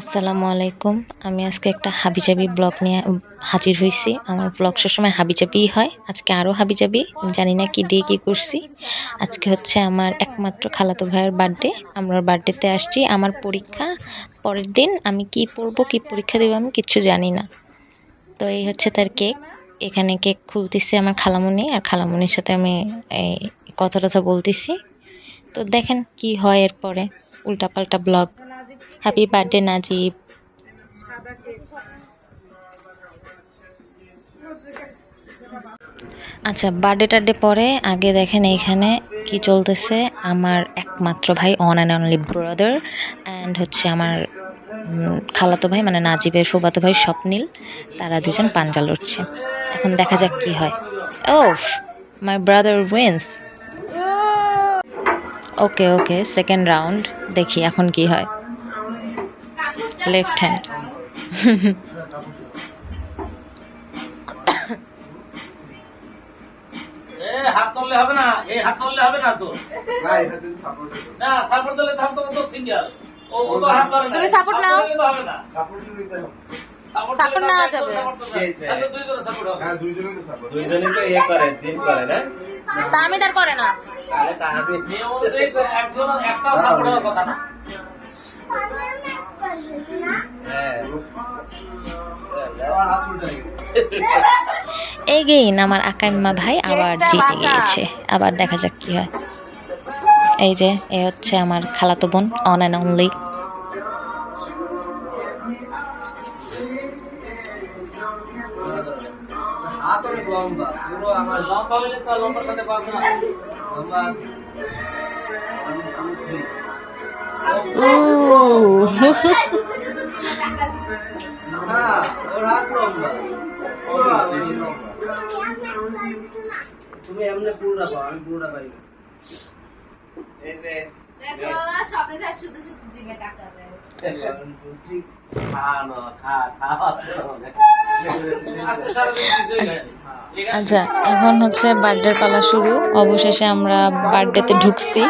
আসসালামু আলাইকুম। আমি আজকে একটা হাবিজাবি ব্লগ নিয়ে হাজির হইছি। আমার ব্লগ সবসময় হাবিজাবিই হয়। আজকে আরও হাবিজাবি। আমি জানি না কি দিয়ে কি করছি। আজকে হচ্ছে আমার একমাত্র খালাতো ভাইয়ের বার্থডে। আমরা ওর বার্থডেতে আসছি। আমার পরীক্ষা পরের দিন। আমি কি পড়বো, কি পরীক্ষা দেবো আমি কিচ্ছু জানি না। তো এই হচ্ছে তার কেক। এখানে কেক খুলতেছে আমার খালামণি, আর খালামণির সাথে আমি এই কথা বলতেছি। তো দেখেন কি হয় এরপরে। উল্টাপাল্টা ব্লগ। Happy birthday Najib. আচ্ছা, বার্থডে টার্থডে পরে আগে দেখেন এইখানে কি চলতেছে। আমার একমাত্র ভাই, on and only brother, and হচ্ছে আমার খালাতো ভাই মানে নাজিবের ফুফাতো ভাই স্বপ্নিল, তারা দুজন পাঞ্জা লড়ছে। এখন দেখা যাক কি হয়। ওফ, my brother wins. Okay okay, second round. দেখি এখন কি হয়। Left hand. হাত তুললে হবে না, এই হাত তুললে হবে না তো। না, এটা যদি সাপোর্ট না, সাপোর্ট দিলে তখন তো সিঙ্গেল। ও তো হাত ধরে না। তুমি সাপোর্ট নাও। হবে না। সাপোর্ট দিতে হবে। সাপোর্ট না যাবে। তাহলে দুইজনে সাপোর্ট হবে। হ্যাঁ, দুইজনে তো সাপোর্ট। দুইজনেই তো এ করে, জিম করে না? তামিদার করে না। তাহলে তাহাবি নিয়ম অনুযায়ী একজন একটাও সাপোর্ট হওয়ার কথা না। হ্যাঁ। হাত উল্টে গেছে। এগেইন আমার আকাইম্মা ভাই আবার জিতে গিয়েছে। আবার দেখা যাক কি হয়। এই যে এ হচ্ছে আমার খালাতো বোন, অন অ্যান্ড অনলি। হাত অনেক লম্বা, পুরো আমার লম্বা হইলে তো লম্বার সাথে পারবে না। লম্বা আছে। না, ওর হাত লম্বা। বেশি লম্বা। তুমি এমনি পুরোটা পাও, আমি পুরোটা পাই না। এই যে শুধু শুধু জিগে টাকা দেয়। আচ্ছা, এখন হচ্ছে বার্থডের পালা শুরু। অবশেষে আমরা বার্থডেতে ঢুকছি।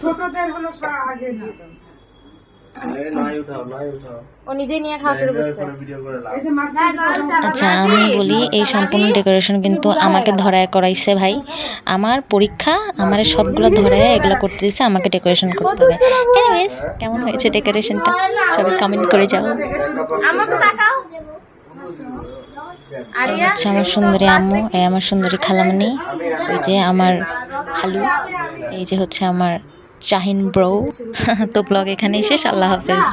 ছোটদের হলো আগে না। ও নিজেই নিয়ে খাওয়া শুরু করছে। আচ্ছা, আমি বলি এই সম্পূর্ণ ডেকোরেশন কিন্তু আমাকে ধরায় করাইছে ভাই। আমার পরীক্ষা, আমার সবগুলো ধরায় এগুলো করতে দিচ্ছে, আমাকে ডেকোরেশন করতে হবে। এনিওয়েজ, কেমন হয়েছে ডেকোরেশনটা সবাই কমেন্ট করে যাও। আমাকে তাকাও। আচ্ছা, আমার সুন্দরী আম্মু, এই আমার সুন্দরী খালামণি, ওই যে আমার খালু, এই যে হচ্ছে আমার শাহিন ব্রো। তো ব্লগ এখানেই শেষ। আল্লাহ হাফেজ।